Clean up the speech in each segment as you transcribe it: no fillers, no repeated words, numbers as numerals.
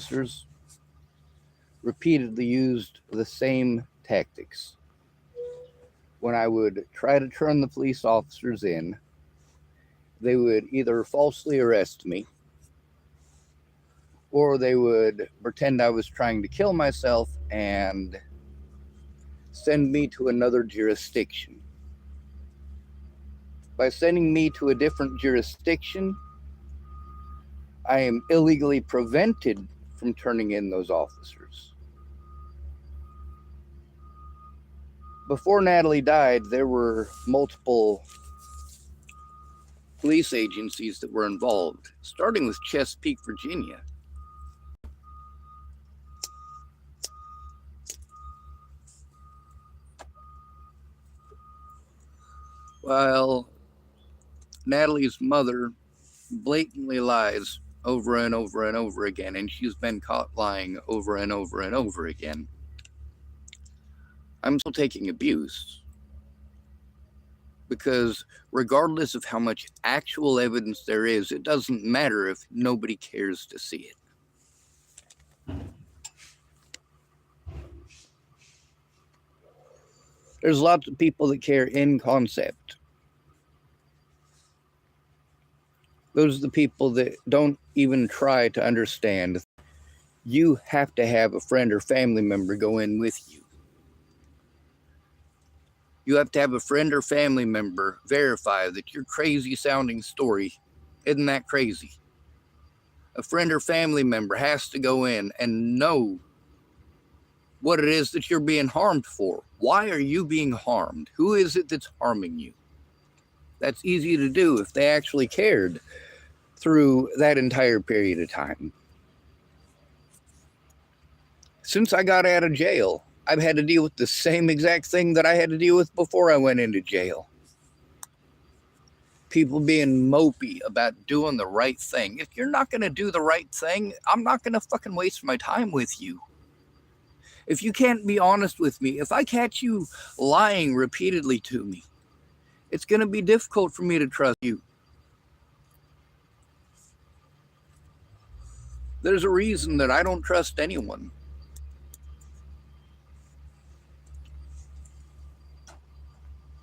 officers repeatedly used the same tactics. When I would try to turn the police officers in, they would either falsely arrest me or they would pretend I was trying to kill myself and send me to another jurisdiction. By sending me to a different jurisdiction, I am illegally prevented from turning in those officers. Before Natalie died, there were multiple police agencies that were involved, starting with Chesapeake, Virginia. While Natalie's mother blatantly lies over and over and over again, and she's been caught lying over and over and over again, I'm still taking abuse. Because regardless of how much actual evidence there is, it doesn't matter if nobody cares to see it. There's lots of people that care in concept. Those are the people that don't even try to understand. You have to have a friend or family member go in with you. You have to have a friend or family member verify that your crazy sounding story isn't that crazy. A friend or family member has to go in and know what it is that you're being harmed for. Why are you being harmed? Who is it that's harming you? That's easy to do if they actually cared through that entire period of time. Since I got out of jail, I've had to deal with the same exact thing that I had to deal with before I went into jail. People being mopey about doing the right thing. If you're not going to do the right thing, I'm not going to fucking waste my time with you. If you can't be honest with me, if I catch you lying repeatedly to me, it's going to be difficult for me to trust you. There's a reason that I don't trust anyone.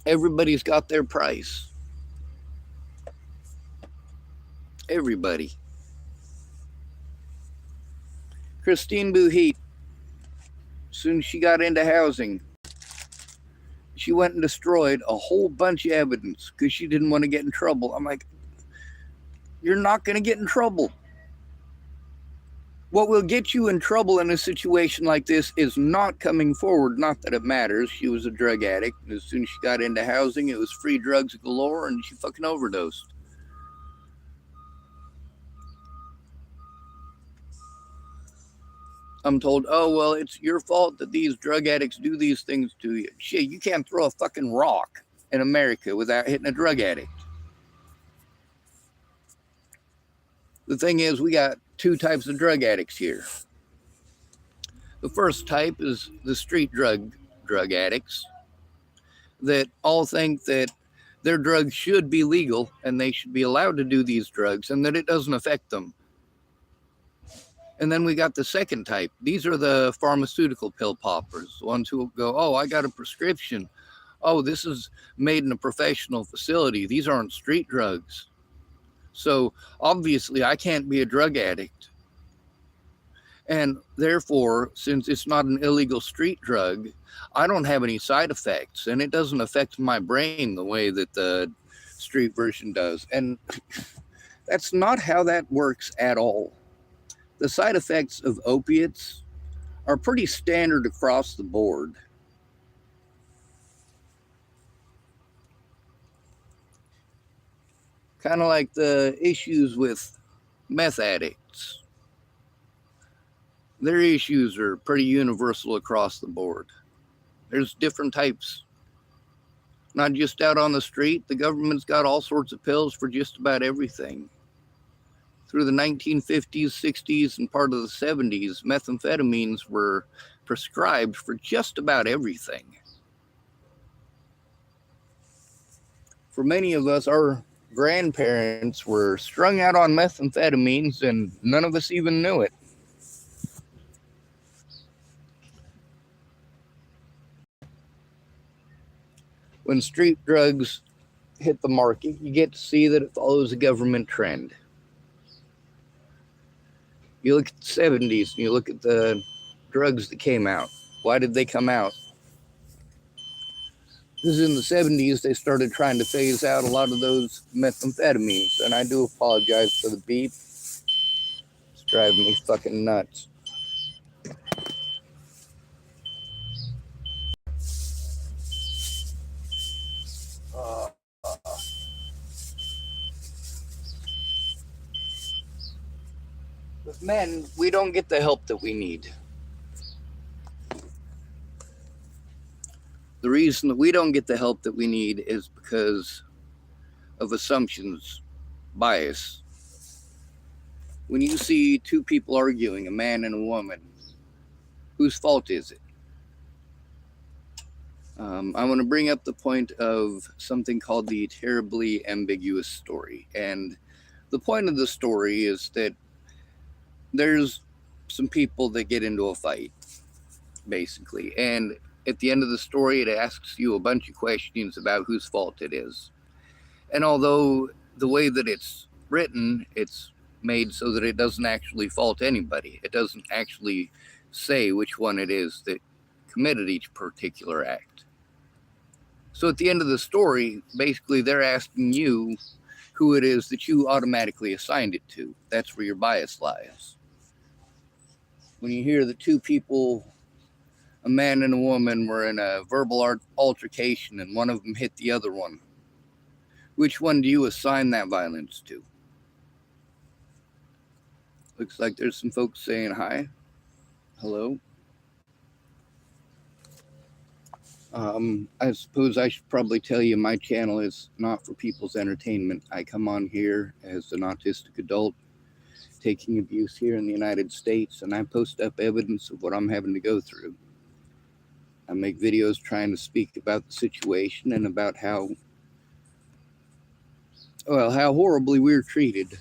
Everybody's got their price. Everybody. Christine Bouhit, as soon as she got into housing, she went and destroyed a whole bunch of evidence because she didn't want to get in trouble. I'm like, you're not going to get in trouble. What will get you in trouble in a situation like this is not coming forward. Not that it matters. She was a drug addict. And as soon as she got into housing, it was free drugs galore, and she fucking overdosed. I'm told, oh, well, it's your fault that these drug addicts do these things to you. Shit, you can't throw a fucking rock in America without hitting a drug addict. The thing is, we got two types of drug addicts here. The first type is the street drug addicts that all think that their drugs should be legal and they should be allowed to do these drugs and that it doesn't affect them. And then we got the second type. These are the pharmaceutical pill poppers, the ones who go, oh, I got a prescription. Oh, this is made in a professional facility. These aren't street drugs. So obviously I can't be a drug addict. And therefore, since it's not an illegal street drug, I don't have any side effects and it doesn't affect my brain the way that the street version does. And that's not how that works at all. The side effects of opiates are pretty standard across the board. Kind of like the issues with meth addicts. Their issues are pretty universal across the board. There's different types. Not just out on the street. The government's got all sorts of pills for just about everything. Through the 1950s, 60s, and part of the 70s, methamphetamines were prescribed for just about everything. For many of us, our grandparents were strung out on methamphetamines and none of us even knew it. when street drugs hit the market, you get to see that it follows a government trend. You look at the 70s and you look at the drugs that came out. Why did they come out? Because in the 70s, they started trying to phase out a lot of those methamphetamines. And I do apologize for the beep. It's driving me fucking nuts. With men, we don't get the help that we need. The reason that we don't get the help that we need is because of assumptions, bias. When you see two people arguing, a man and a woman, whose fault is it? I want to bring up the point of something called the terribly ambiguous story. And the point of the story is that there's some people that get into a fight, basically. And at the end of the story, it asks you a bunch of questions about whose fault it is. And although the way that it's written, it's made so that it doesn't actually fault anybody. It doesn't actually say which one it is that committed each particular act. So at the end of the story, basically they're asking you who it is that you automatically assigned it to. That's where your bias lies. When you hear that two people, a man and a woman, were in a verbal altercation and one of them hit the other one, which one do you assign that violence to? Looks like there's some folks saying hi. Hello. I suppose I should probably tell you my channel is not for people's entertainment. I come on here as an autistic adult taking abuse here in the United States, and I post up evidence of what I'm having to go through. I make videos trying to speak about the situation and about how horribly we're treated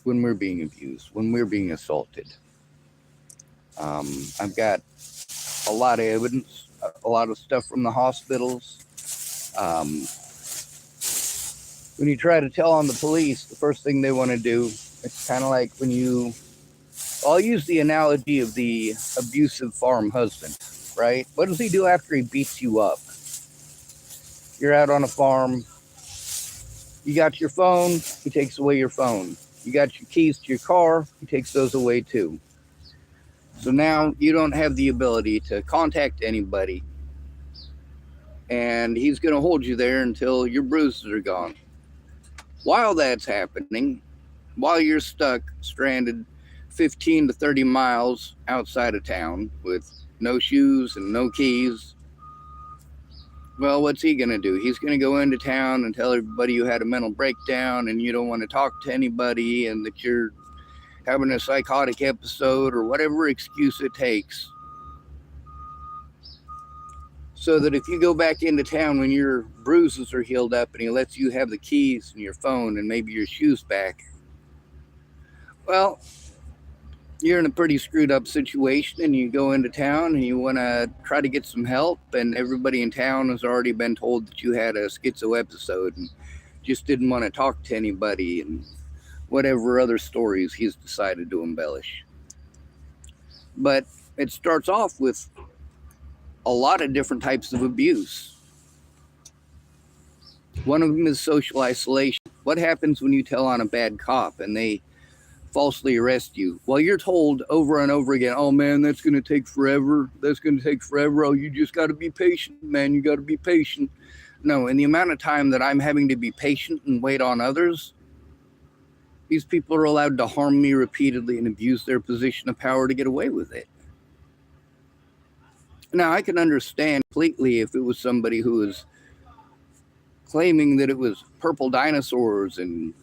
when we're being abused, when we're being assaulted. I've got a lot of evidence, a lot of stuff from the hospitals. When you try to tell on the police, the first thing they want to do, it's kind of like when I'll use the analogy of the abusive farm husband, right? What does he do after he beats you up? You're out on a farm. You got your phone, he takes away your phone. You got your keys to your car, he takes those away too. So now you don't have the ability to contact anybody, and he's going to hold you there until your bruises are gone. While that's happening, while you're stuck, stranded 15 to 30 miles outside of town with no shoes and no keys, well, what's he going to do? He's going to go into town and tell everybody you had a mental breakdown and you don't want to talk to anybody and that you're having a psychotic episode or whatever excuse it takes. So that if you go back into town when your bruises are healed up and he lets you have the keys and your phone and maybe your shoes back, well, you're in a pretty screwed up situation and you go into town and you want to try to get some help, and everybody in town has already been told that you had a schizo episode and just didn't want to talk to anybody and whatever other stories he's decided to embellish. But it starts off with a lot of different types of abuse. One of them is social isolation. What happens when you tell on a bad cop and they falsely arrest you? Well, you're told over and over again, oh man, that's going to take forever. That's going to take forever. Oh, you just got to be patient, man. You got to be patient. No, in the amount of time that I'm having to be patient and wait on others, these people are allowed to harm me repeatedly and abuse their position of power to get away with it. Now, I can understand completely if it was somebody who was claiming that it was purple dinosaurs and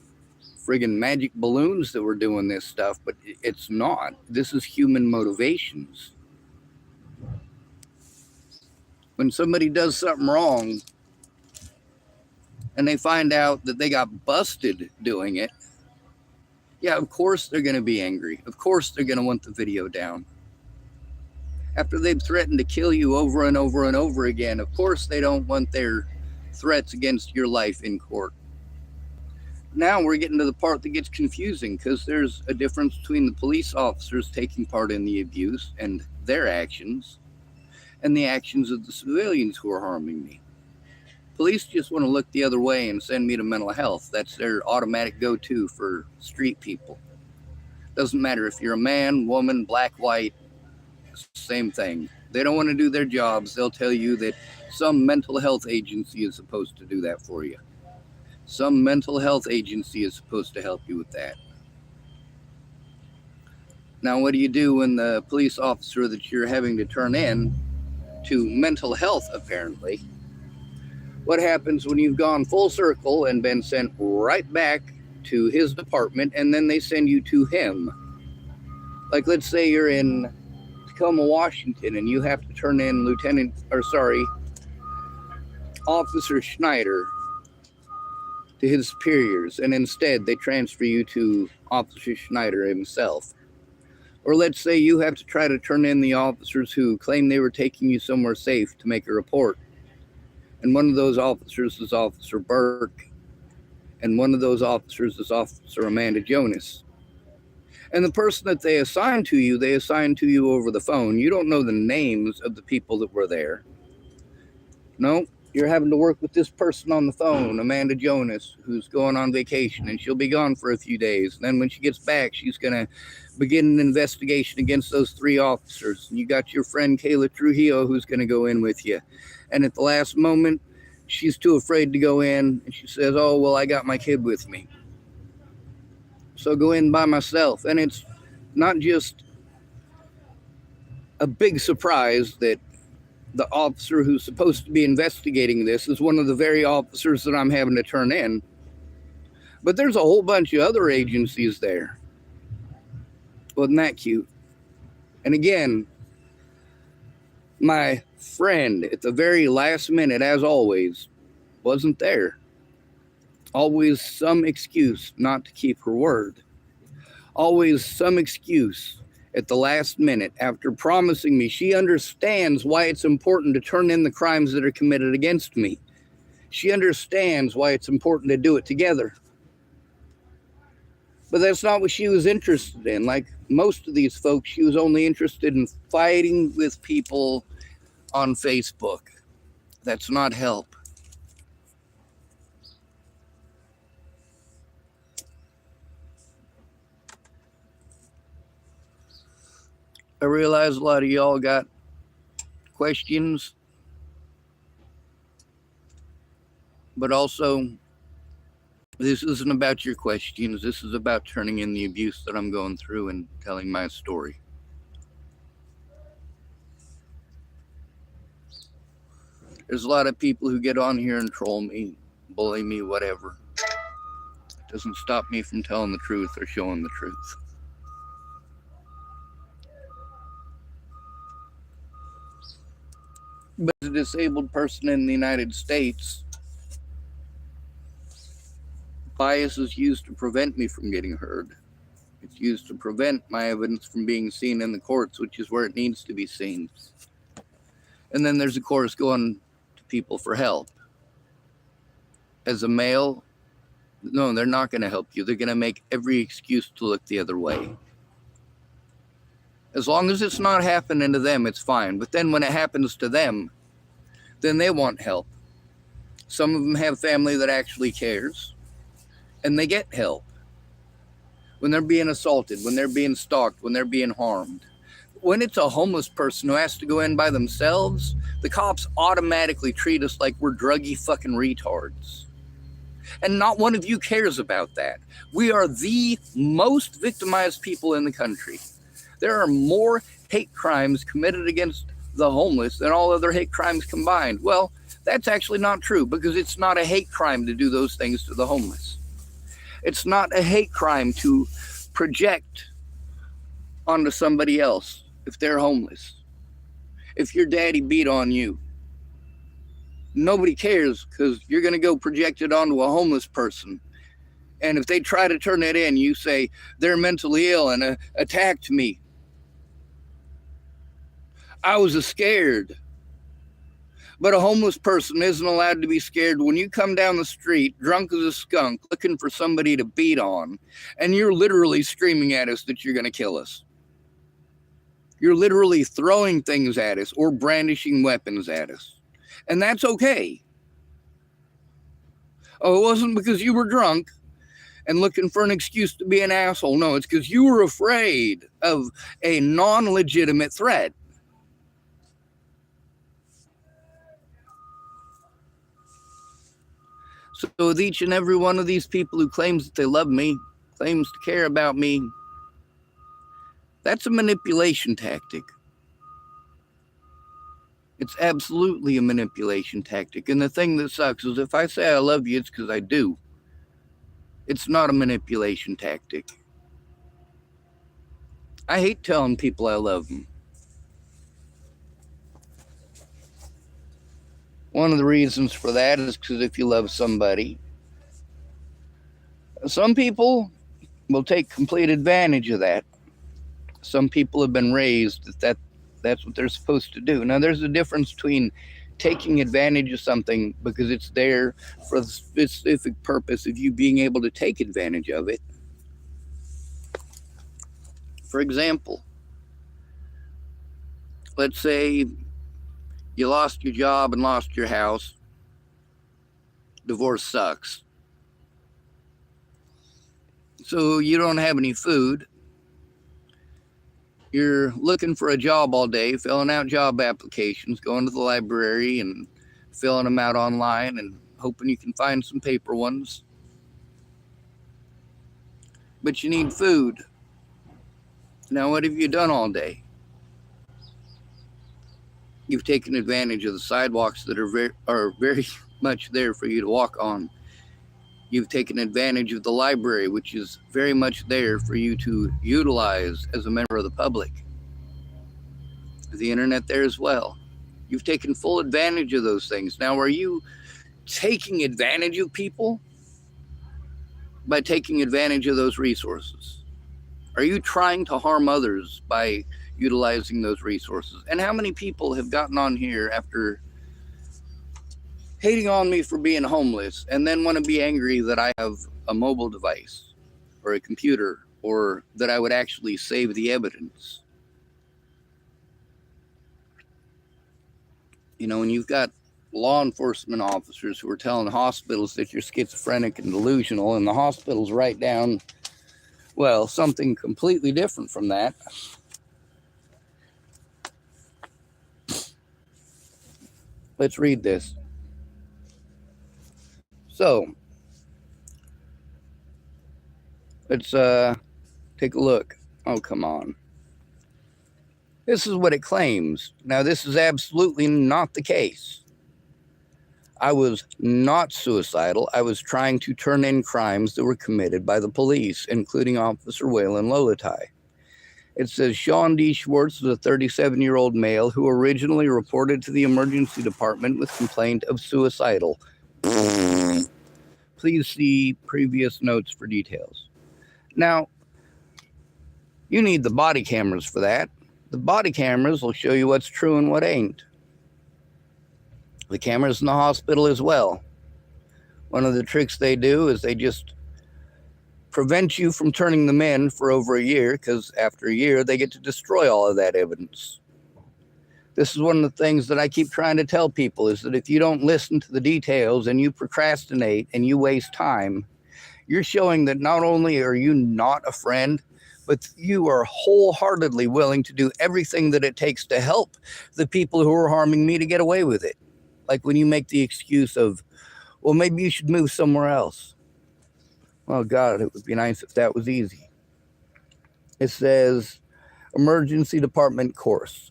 friggin' magic balloons that were doing this stuff, but it's not. This is human motivations. When somebody does something wrong and they find out that they got busted doing it, yeah, of course they're going to be angry. Of course they're going to want the video down. After they've threatened to kill you over and over and over again, of course they don't want their threats against your life in court. Now we're getting to the part that gets confusing because there's a difference between the police officers taking part in the abuse and their actions and the actions of the civilians who are harming me. Police just want to look the other way and send me to mental health. That's their automatic go-to for street people. Doesn't matter if you're a man, woman, black, white, same thing. They don't want to do their jobs. They'll tell you that some mental health agency is supposed to do that for you. Some mental health agency is supposed to help you with that. Now, what do you do when the police officer that you're having to turn in to mental health, apparently? What happens when you've gone full circle and been sent right back to his department and then they send you to him? Like, let's say you're in Tacoma, Washington, and you have to turn in Officer Schneider to his superiors, and instead they transfer you to Officer Schneider himself. Or let's say you have to try to turn in the officers who claim they were taking you somewhere safe to make a report. And one of those officers is Officer Burke, and one of those officers is Officer Amanda Jonas. And the person that they assign to you over the phone. You don't know the names of the people that were there. No, you're having to work with this person on the phone, Amanda Jonas, who's going on vacation, and she'll be gone for a few days. And then when she gets back, she's going to begin an investigation against those 3 officers. And you got your friend Kayla Trujillo who's going to go in with you. And at the last moment, she's too afraid to go in, and she says, oh, well, I got my kid with me, so go in by myself. And it's not just a big surprise that the officer who's supposed to be investigating this is one of the very officers that I'm having to turn in. But there's a whole bunch of other agencies there. Wasn't that cute? And again, my friend at the very last minute, as always, wasn't there. Always some excuse not to keep her word. Always some excuse at the last minute after promising me she understands why it's important to turn in the crimes that are committed against me. She understands why it's important to do it together. But that's not what she was interested in. Like most of these folks, she was only interested in fighting with people on Facebook. That's not help. I realize a lot of y'all got questions, but also this isn't about your questions. This is about turning in the abuse that I'm going through and telling my story. There's a lot of people who get on here and troll me, bully me, whatever. It doesn't stop me from telling the truth or showing the truth. But as a disabled person in the United States, bias is used to prevent me from getting heard. It's used to prevent my evidence from being seen in the courts, which is where it needs to be seen. And then there's, of course, going to people for help. As a male, no, they're not going to help you. They're going to make every excuse to look the other way. As long as it's not happening to them, it's fine. But then when it happens to them, then they want help. Some of them have family that actually cares, and they get help. When they're being assaulted, when they're being stalked, when they're being harmed. When it's a homeless person who has to go in by themselves, the cops automatically treat us like we're druggy fucking retards. And not one of you cares about that. We are the most victimized people in the country. There are more hate crimes committed against the homeless than all other hate crimes combined. Well, that's actually not true, because it's not a hate crime to do those things to the homeless. It's not a hate crime to project onto somebody else if they're homeless. If your daddy beat on you, nobody cares, because you're going to go project it onto a homeless person. And if they try to turn it in, you say they're mentally ill and attacked me. I was scared. But a homeless person isn't allowed to be scared when you come down the street drunk as a skunk looking for somebody to beat on, and you're literally screaming at us that you're going to kill us. You're literally throwing things at us or brandishing weapons at us. And that's okay. Oh, it wasn't because you were drunk and looking for an excuse to be an asshole. No, it's because you were afraid of a non-legitimate threat. So with each and every one of these people who claims that they love me, claims to care about me, that's a manipulation tactic. It's absolutely a manipulation tactic. And the thing that sucks is if I say I love you, it's because I do. It's not a manipulation tactic. I hate telling people I love them. One of the reasons for that is because if you love somebody, some people will take complete advantage of that. Some people have been raised that's what they're supposed to do. Now, there's a difference between taking advantage of something because it's there for the specific purpose of you being able to take advantage of it. For example, let's say you lost your job and lost your house. Divorce sucks. So you don't have any food. You're looking for a job all day, filling out job applications, going to the library and filling them out online and hoping you can find some paper ones. But you need food. Now, what have you done all day? You've taken advantage of the sidewalks that are very much there for you to walk on. You've taken advantage of the library, which is very much there for you to utilize as a member of the public. The internet there as well. You've taken full advantage of those things. Now, are you taking advantage of people by taking advantage of those resources? Are you trying to harm others by utilizing those resources? And how many people have gotten on here after hating on me for being homeless and then want to be angry that I have a mobile device or a computer or that I would actually save the evidence? You know, when you've got law enforcement officers who are telling hospitals that you're schizophrenic and delusional, and the hospitals write down, well, something completely different from that. Let's read this. So, let's take a look. Oh, come on. This is what it claims. Now, this is absolutely not the case. I was not suicidal. I was trying to turn in crimes that were committed by the police, including Officer Waylon Lolatai. It says Sean D. Schwartz was a 37-year-old male who originally reported to the emergency department with complaint of suicidal. Please see previous notes for details. Now, you need the body cameras for that. The body cameras will show you what's true and what ain't. The cameras in the hospital as well. One of the tricks they do is they just prevent you from turning them in for over a year, because after a year, they get to destroy all of that evidence. This is one of the things that I keep trying to tell people, is that if you don't listen to the details and you procrastinate and you waste time, you're showing that not only are you not a friend, but you are wholeheartedly willing to do everything that it takes to help the people who are harming me to get away with it. Like when you make the excuse of, well, maybe you should move somewhere else. Well, God, it would be nice if that was easy. It says, emergency department course.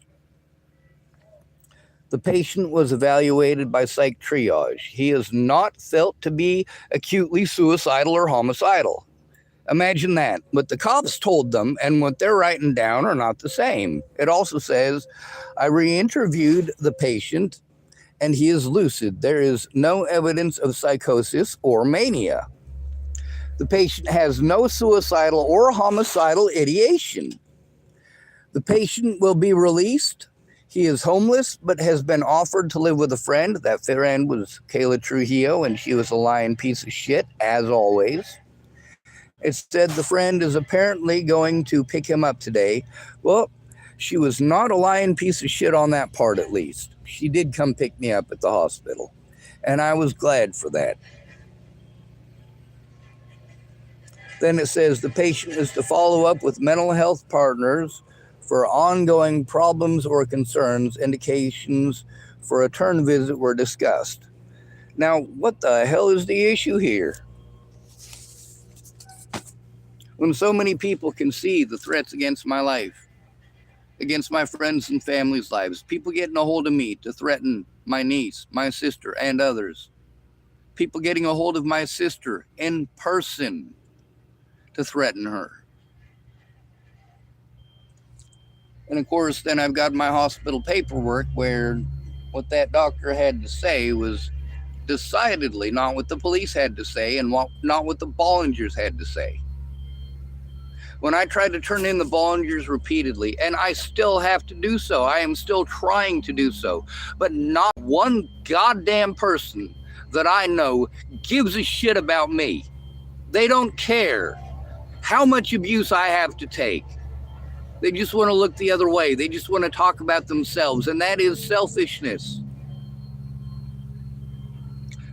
The patient was evaluated by psych triage. He is not felt to be acutely suicidal or homicidal. Imagine that. What the cops told them and what they're writing down are not the same. It also says, I re-interviewed the patient and he is lucid. There is no evidence of psychosis or mania. The patient has no suicidal or homicidal ideation. The patient will be released. He is homeless, but has been offered to live with a friend. That friend was Kayla Trujillo, and she was a lying piece of shit, as always. It said the friend is apparently going to pick him up today. Well, she was not a lying piece of shit on that part, at least. She did come pick me up at the hospital, and I was glad for that. Then it says the patient is to follow up with mental health partners for ongoing problems or concerns. Indications for a turn visit were discussed. Now, what the hell is the issue here? When so many people can see the threats against my life, against my friends and family's lives, people getting a hold of me to threaten my niece, my sister, and others. People getting a hold of my sister in person to threaten her. And of course, then I've got my hospital paperwork where what that doctor had to say was decidedly not what the police had to say and not what the Bollingers had to say. When I tried to turn in the Bollingers repeatedly, and I still have to do so, I am still trying to do so, but not one goddamn person that I know gives a shit about me. They don't care how much abuse I have to take. They just want to look the other way. They just want to talk about themselves, and that is selfishness.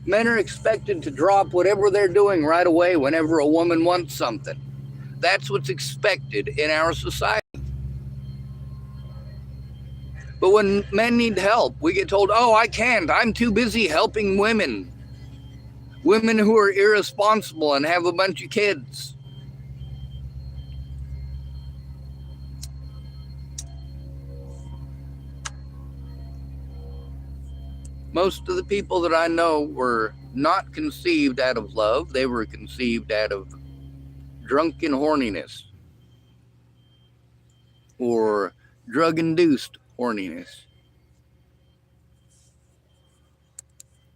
Men are expected to drop whatever they're doing right away whenever a woman wants something. That's what's expected in our society. But when men need help, we get told, oh, I can't. I'm too busy helping women. Women who are irresponsible and have a bunch of kids. Most of the people that I know were not conceived out of love. They were conceived out of drunken horniness or drug-induced horniness.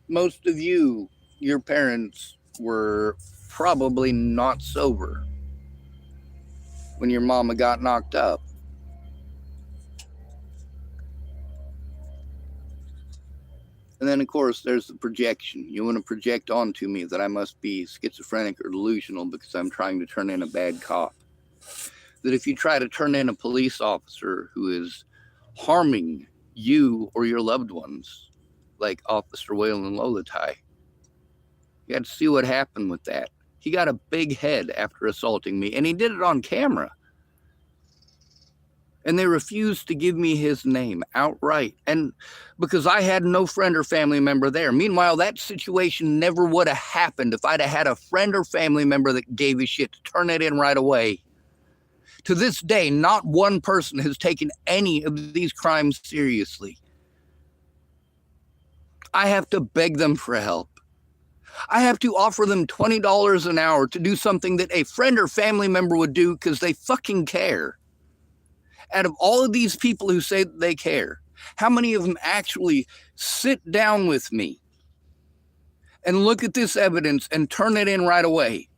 Most of you, your parents were probably not sober when your mama got knocked up. And then, of course, there's the projection. You want to project onto me that I must be schizophrenic or delusional because I'm trying to turn in a bad cop. That if you try to turn in a police officer who is harming you or your loved ones, like Officer Waylon Lolatai, you got to see what happened with that. He got a big head after assaulting me, and he did it on camera. And they refused to give me his name outright. And because I had no friend or family member there. Meanwhile, that situation never would have happened if I'd have had a friend or family member that gave a shit to turn it in right away. To this day, not one person has taken any of these crimes seriously. I have to beg them for help. I have to offer them $20 an hour to do something that a friend or family member would do because they fucking care. Out of all of these people who say that they care, how many of them actually sit down with me and look at this evidence and turn it in right away?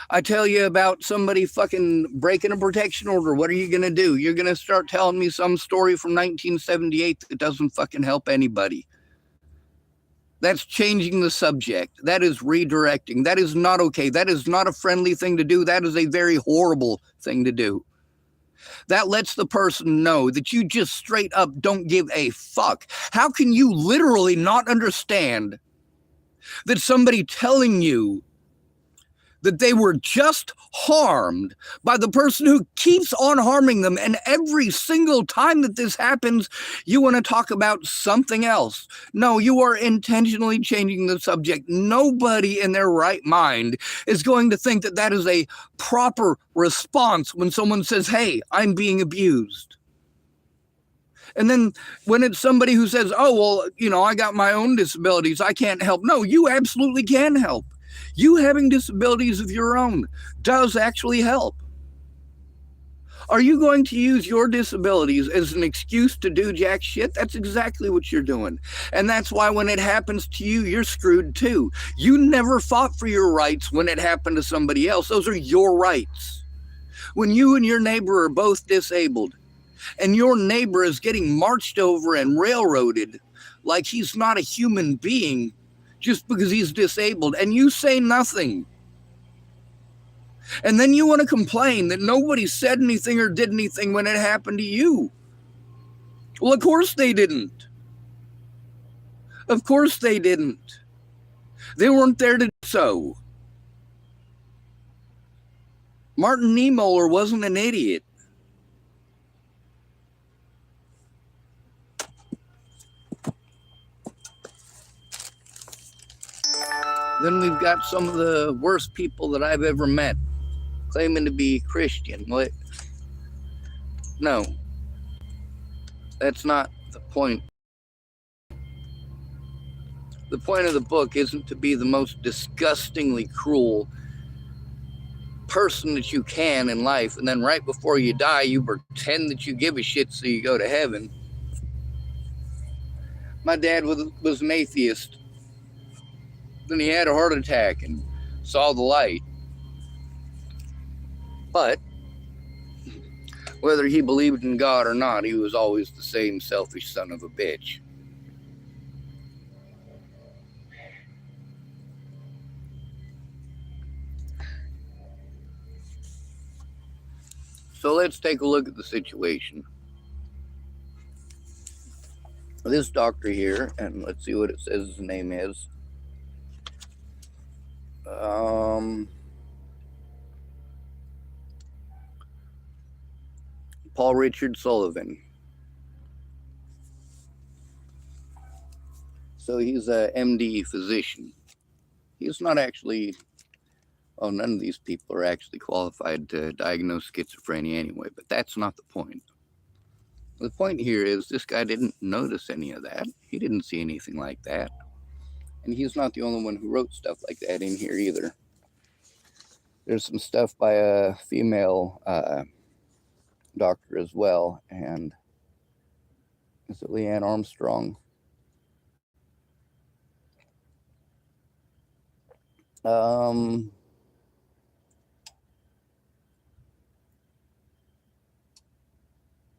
I tell you about somebody fucking breaking a protection order. What are you going to do? You're going to start telling me some story from 1978 that doesn't fucking help anybody. That's changing the subject. That is redirecting. That is not okay. That is not a friendly thing to do. That is a very horrible thing to do. That lets the person know that you just straight up don't give a fuck. How can you literally not understand that somebody telling you that they were just harmed by the person who keeps on harming them, and every single time that this happens, you want to talk about something else? No, you are intentionally changing the subject. Nobody in their right mind is going to think that that is a proper response when someone says, hey, I'm being abused. And then when it's somebody who says, oh, well, you know, I got my own disabilities, I can't help. No, you absolutely can help. You having disabilities of your own does actually help. Are you going to use your disabilities as an excuse to do jack shit? That's exactly what you're doing. And that's why when it happens to you, you're screwed too. You never fought for your rights when it happened to somebody else. Those are your rights. When you and your neighbor are both disabled, and your neighbor is getting marched over and railroaded like he's not a human being just because he's disabled, and you say nothing. And then you want to complain that nobody said anything or did anything when it happened to you. Well, of course they didn't. Of course they didn't. They weren't there to do so. Martin Niemöller wasn't an idiot. Then we've got some of the worst people that I've ever met claiming to be Christian. What? No. That's not the point. The point of the book isn't to be the most disgustingly cruel person that you can in life, and then right before you die, you pretend that you give a shit so you go to heaven. My dad was an atheist. Then he had a heart attack and saw the light. But whether he believed in God or not, he was always the same selfish son of a bitch. So let's take a look at the situation. This doctor here, and let's see what it says his name is. Paul Richard Sullivan. So he's a MD physician. He's not actually, well, none of these people are actually qualified to diagnose schizophrenia anyway, but that's not the point. The point here is this guy didn't notice any of that. He didn't see anything like that. And he's not the only one who wrote stuff like that in here either. There's some stuff by a female doctor as well. And is it Leanne Armstrong?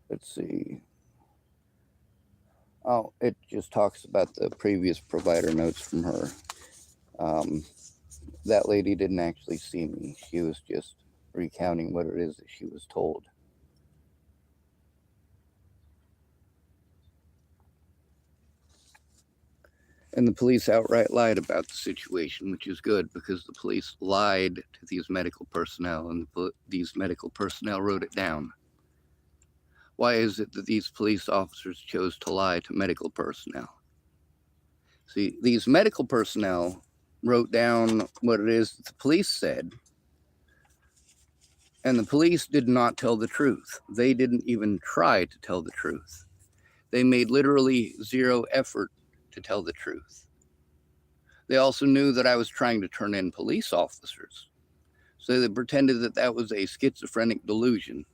Let's see. Oh, it just talks about the previous provider notes from her. That lady didn't actually see me. She was just recounting what it is that she was told. And the police outright lied about the situation, which is good because the police lied to these medical personnel, and these medical personnel wrote it down. Why is it that these police officers chose to lie to medical personnel? See, these medical personnel wrote down what it is that the police said, and the police did not tell the truth. They didn't even try to tell the truth. They made literally zero effort to tell the truth. They also knew that I was trying to turn in police officers, so they pretended that that was a schizophrenic delusion,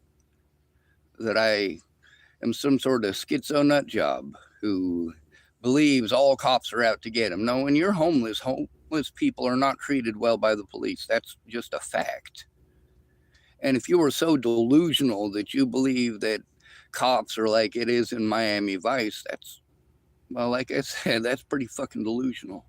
that I am some sort of schizo nut job who believes all cops are out to get him. No, when you're homeless people are not treated well by the police. That's just a fact. And if you were so delusional that you believe that cops are like it is in Miami Vice, that's, well, like I said, that's pretty fucking delusional.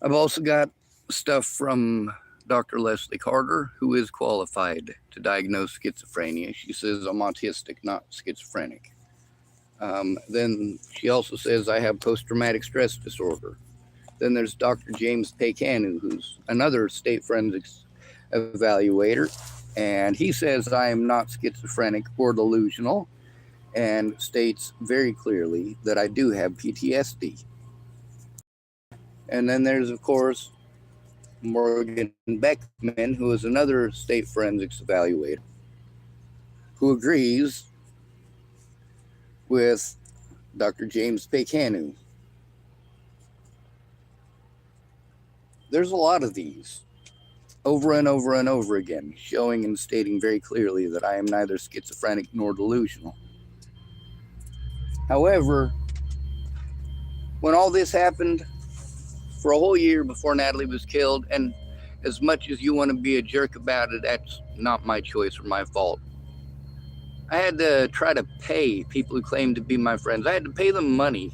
I've also got stuff from Dr. Leslie Carter, who is qualified to diagnose schizophrenia. She says I'm autistic, not schizophrenic. Then she also says I have post-traumatic stress disorder. Then there's Dr. James Pekanu, who's another state forensics evaluator, and he says I am not schizophrenic or delusional, and states very clearly that I do have PTSD. And then there's, of course, Morgan Beckman, who is another state forensics evaluator, who agrees with Dr. James Pekanu. There's a lot of these, over and over and over again, showing and stating very clearly that I am neither schizophrenic nor delusional. However, when all this happened for a whole year before Natalie was killed, and As much as you want to be a jerk about it, that's not my choice or my fault. I had to try to pay people who claimed to be my friends. I had to pay them money,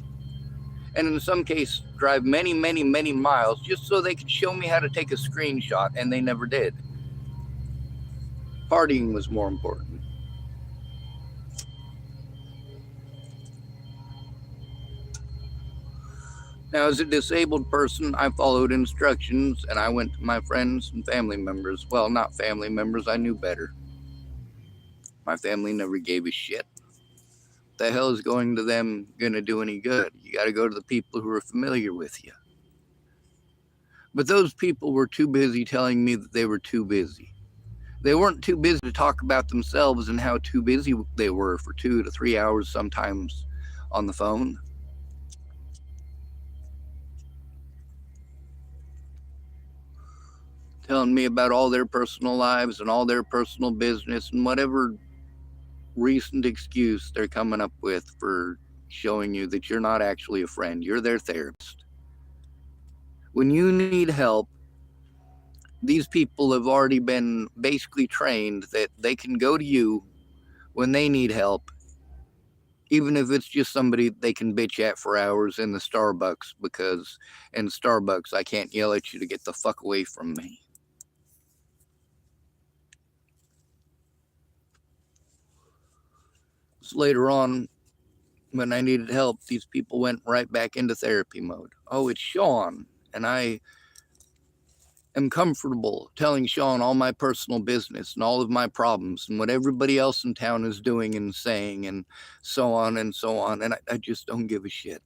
and in some cases drive many, many, many miles just so they could show me how to take a screenshot, and they never did. Partying was more important. Now, as a disabled person, I followed instructions and I went to my friends and family members. Well, not family members, I knew better. My family never gave a shit. The hell is going to them gonna do any good? You gotta go to the people who are familiar with you. But those people were too busy telling me that they were too busy. They weren't too busy to talk about themselves and how too busy they were for 2 to 3 hours sometimes on the phone. Telling me about all their personal lives and all their personal business and whatever recent excuse they're coming up with for showing you that you're not actually a friend. You're their therapist. When you need help, these people have already been basically trained that they can go to you when they need help, even if it's just somebody they can bitch at for hours in the Starbucks, because in Starbucks I can't yell at you to get the fuck away from me. So later on, when I needed help, these people went right back into therapy mode. Oh, it's Sean, and I am comfortable telling Sean all my personal business and all of my problems and what everybody else in town is doing and saying and so on and so on. And I just don't give a shit.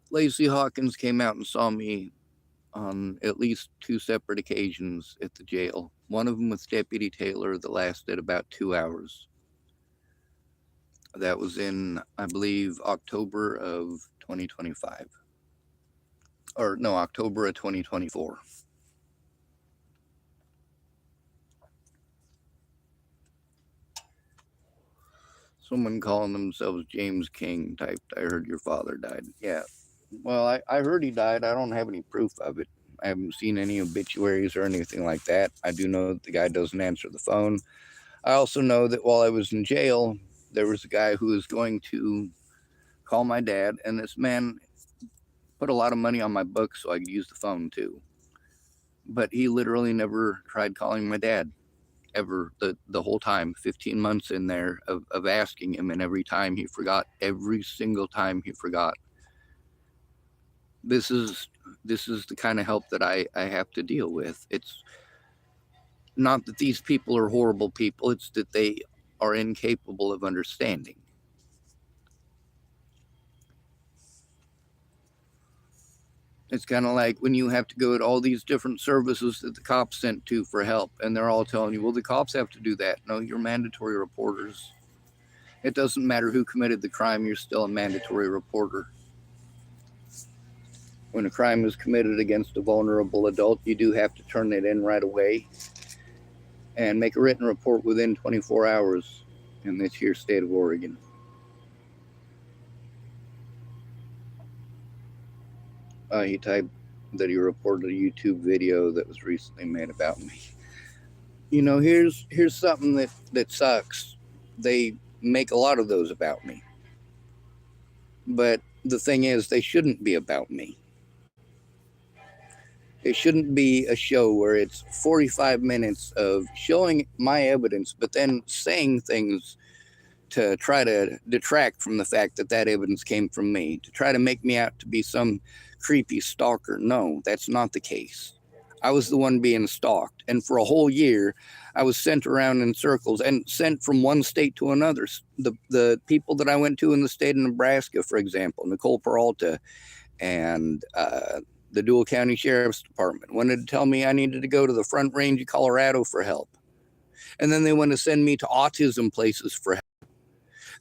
Lacey Hawkins came out and saw me on at least 2 separate occasions at the jail. One of them with Deputy Taylor that lasted about 2 hours. That was in, I believe, October of 2025. Or no, October of 2024. Someone calling themselves James King typed, I heard your father died. Yeah. Well, I heard he died. I don't have any proof of it. I haven't seen any obituaries or anything like that. I do know that the guy doesn't answer the phone. I also know that while I was in jail, there was a guy who was going to call my dad, and this man put a lot of money on my books so I could use the phone too. But he literally never tried calling my dad ever, the whole time, 15 months in there of asking him, and every time he forgot, every single time he forgot. This is the kind of help that I have to deal with. It's not that these people are horrible people, it's that they are incapable of understanding. It's kind of like when you have to go to all these different services that the cops sent to for help, and they're all telling you, well, the cops have to do that. No, you're mandatory reporters. It doesn't matter who committed the crime, you're still a mandatory reporter. When a crime is committed against a vulnerable adult, you do have to turn it in right away and make a written report within 24 hours in this here state of Oregon. He typed that he reported a YouTube video that was recently made about me. You know, here's something that sucks. They make a lot of those about me. But the thing is, they shouldn't be about me. It shouldn't be a show where it's 45 minutes of showing my evidence, but then saying things to try to detract from the fact that that evidence came from me, to try to make me out to be some creepy stalker. No, that's not the case. I was the one being stalked. And for a whole year, I was sent around in circles and sent from one state to another. The people that I went to in the state of Nebraska, for example, Nicole Peralta and the Dual County Sheriff's Department, wanted to tell me I needed to go to the Front Range of Colorado for help. And then they want to send me to autism places for help.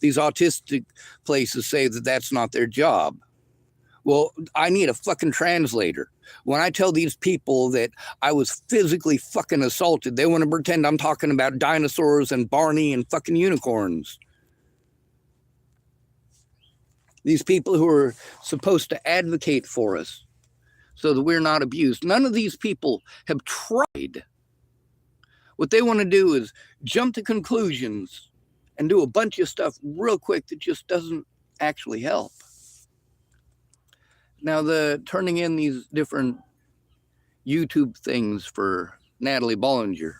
These autistic places say that that's not their job. Well, I need a fucking translator. When I tell these people that I was physically fucking assaulted, they want to pretend I'm talking about dinosaurs and Barney and fucking unicorns. these people who are supposed to advocate for us so that we're not abused. None of these people have tried. What they want to do is jump to conclusions and do a bunch of stuff real quick that just doesn't actually help. Now, the turning in these different YouTube things for Natalie Bollinger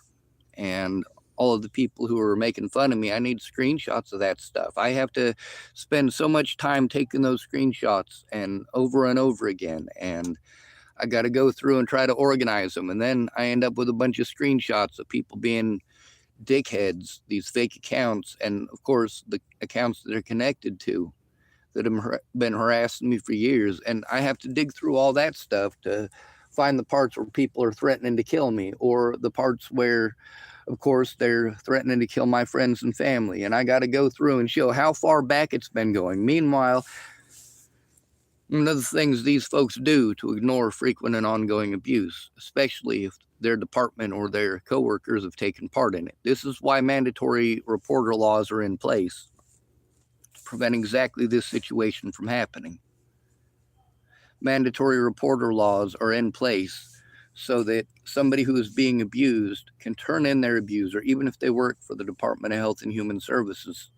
and all of the people who are making fun of me, I need screenshots of that stuff. I have to spend so much time taking those screenshots and over again. And I got to go through and try to organize them. And then I end up with a bunch of screenshots of people being dickheads, these fake accounts. And of course, the accounts that are connected to that have been harassing me for years. And I have to dig through all that stuff to find the parts where people are threatening to kill me, or the parts where, of course, they're threatening to kill my friends and family. And I got to go through and show how far back it's been going. Meanwhile, one of the things these folks do to ignore frequent and ongoing abuse, especially if their department or their coworkers have taken part in it. This is why mandatory reporter laws are in place to prevent exactly this situation from happening. Mandatory reporter laws are in place so that somebody who is being abused can turn in their abuser, even if they work for the Department of Health and Human Services,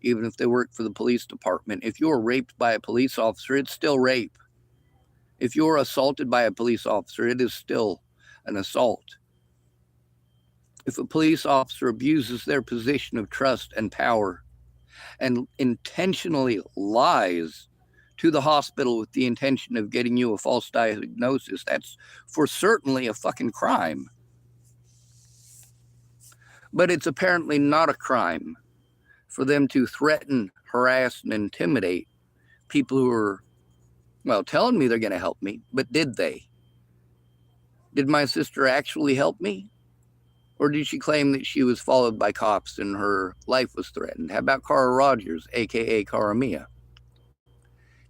even if they work for the police department. If you're raped by a police officer, it's still rape. If you're assaulted by a police officer, it is still an assault. If a police officer abuses their position of trust and power and intentionally lies to the hospital with the intention of getting you a false diagnosis, that's for certainly a fucking crime. But it's apparently not a crime for them to threaten, harass, and intimidate people who are, well, telling me they're going to help me. But did they? Did my sister actually help me? Or did she claim that she was followed by cops and her life was threatened? How about Cara Rogers, a.k.a. Cara Mia?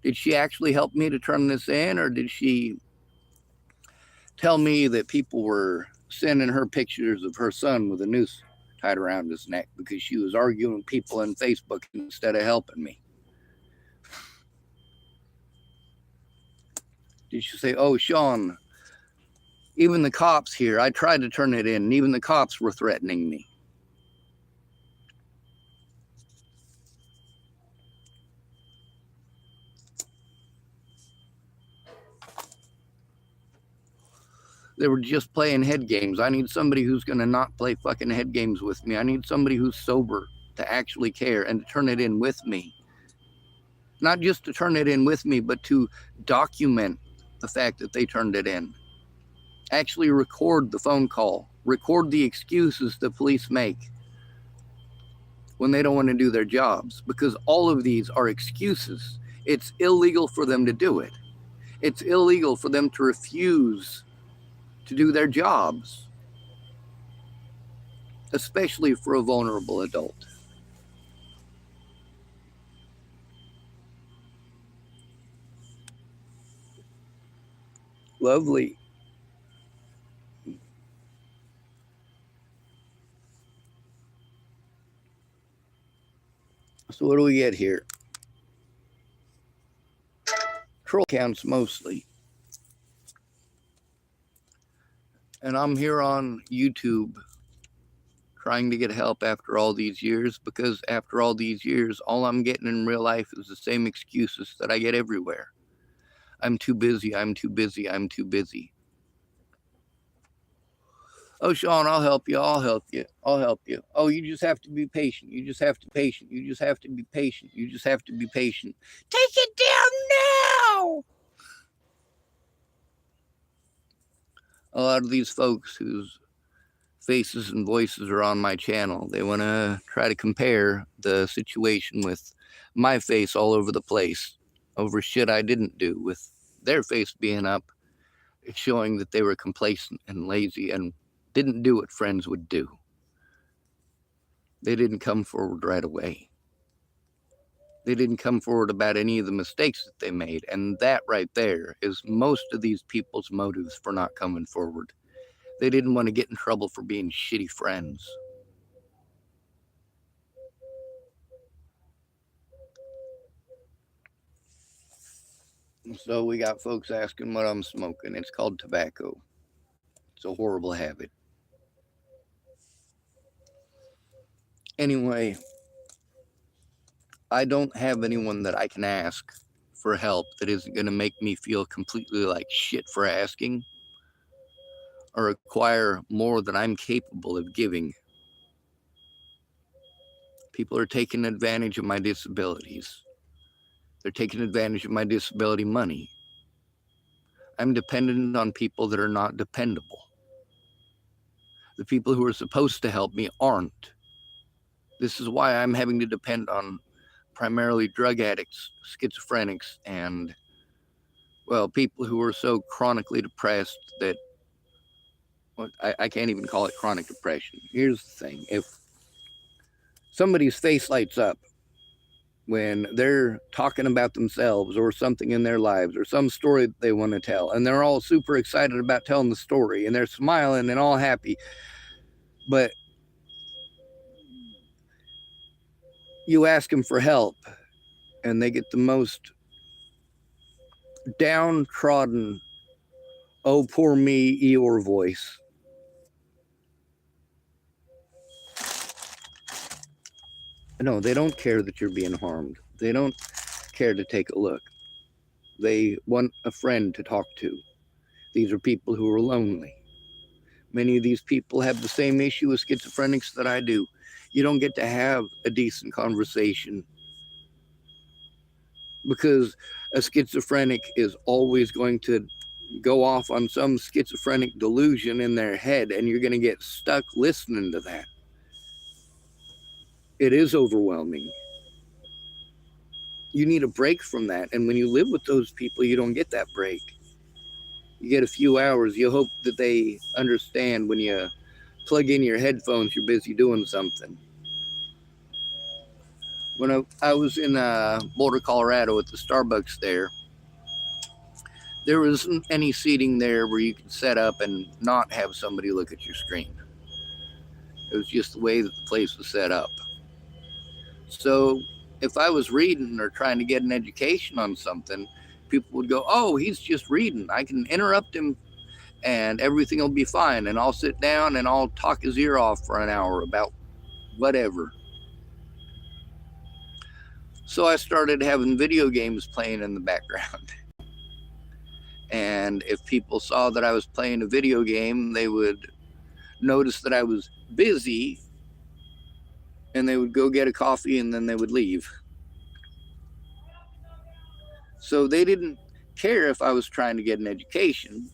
Did she actually help me to turn this in, or did she tell me that people were sending her pictures of her son with a noose tied around his neck because she was arguing with people on Facebook instead of helping me? Did she say, oh, Sean, even the cops here, I tried to turn it in, and even the cops were threatening me? They were just playing head games. I need somebody who's going to not play fucking head games with me. I need somebody who's sober to actually care and to turn it in with me. Not just to turn it in with me, but to document the fact that they turned it in. Actually record the phone call. Record the excuses the police make when they don't want to do their jobs, because all of these are excuses. It's illegal for them to do it. It's illegal for them to refuse to do their jobs, especially for a vulnerable adult. Lovely. So what do we get here? Troll counts mostly. And I'm here on YouTube trying to get help after all these years, because after all these years, all I'm getting in real life is the same excuses that I get everywhere. I'm too busy, I'm too busy, I'm too busy. Oh, Sean, I'll help you, I'll help you, I'll help you. Oh, you just have to be patient, you just have to be patient, you just have to be patient, you just have to be patient. Take it down now! A lot of these folks whose faces and voices are on my channel, they want to try to compare the situation with my face all over the place over shit I didn't do, with their face being up, showing that they were complacent and lazy and didn't do what friends would do. They didn't come forward right away. They didn't come forward about any of the mistakes that they made. And that right there is most of these people's motives for not coming forward. They didn't want to get in trouble for being shitty friends. So we got folks asking what I'm smoking. It's called tobacco. It's a horrible habit. Anyway, I don't have anyone that I can ask for help that isn't going to make me feel completely like shit for asking or require more than I'm capable of giving. People are taking advantage of my disabilities. They're taking advantage of my disability money. I'm dependent on people that are not dependable. The people who are supposed to help me aren't. This is why I'm having to depend on primarily drug addicts, schizophrenics, and, well, people who are so chronically depressed that I can't even call it chronic depression. Here's the thing. If somebody's face lights up when they're talking about themselves or something in their lives or some story that they want to tell, and they're all super excited about telling the story and they're smiling and all happy, but you ask them for help and they get the most downtrodden, oh, poor me, Eeyore voice. No, they don't care that you're being harmed. They don't care to take a look. They want a friend to talk to. These are people who are lonely. Many of these people have the same issue with schizophrenics that I do. You don't get to have a decent conversation because a schizophrenic is always going to go off on some schizophrenic delusion in their head, and you're going to get stuck listening to that. It is overwhelming. You need a break from that. And when you live with those people, you don't get that break. You get a few hours. You hope that they understand when you plug in your headphones, you're busy doing something. When I was in Boulder, Colorado at the Starbucks there wasn't any seating there where you could set up and not have somebody look at your screen. It was just the way that the place was set up. So if I was reading or trying to get an education on something, people would go, oh, he's just reading. I can interrupt him and everything will be fine. And I'll sit down and I'll talk his ear off for an hour about whatever. So I started having video games playing in the background. And if people saw that I was playing a video game, they would notice that I was busy and they would go get a coffee and then they would leave. So they didn't care if I was trying to get an education.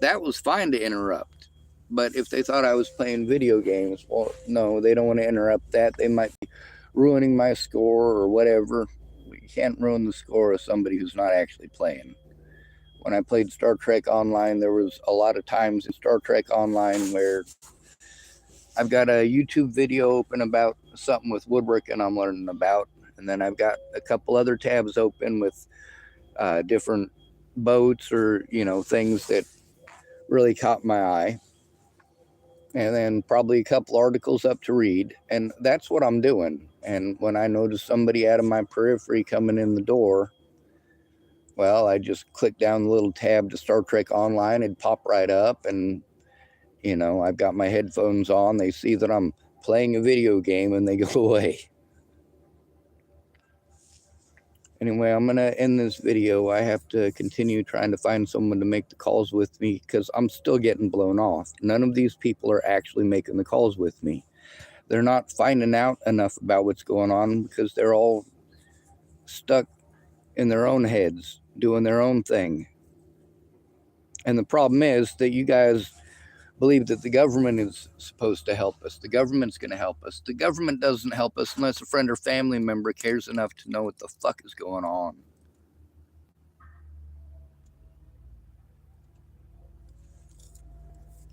That was fine to interrupt. But if they thought I was playing video games, well, no, they don't want to interrupt that. They might be ruining my score or whatever. You can't ruin the score of somebody who's not actually playing. When I played Star Trek Online, there was a lot of times in Star Trek Online where I've got a YouTube video open about something with woodworking I'm learning about. And then I've got a couple other tabs open with different boats or, things that really caught my eye. And then probably a couple articles up to read. And that's what I'm doing. And when I notice somebody out of my periphery coming in the door, well, I just click down the little tab to Star Trek Online. It'd pop right up. And, I've got my headphones on. They see that I'm playing a video game and they go away. Anyway, I'm going to end this video. I have to continue trying to find someone to make the calls with me because I'm still getting blown off. None of these people are actually making the calls with me. They're not finding out enough about what's going on because they're all stuck in their own heads, doing their own thing. And the problem is that you guys believe that the government is supposed to help us. The government's going to help us. The government doesn't help us unless a friend or family member cares enough to know what the fuck is going on.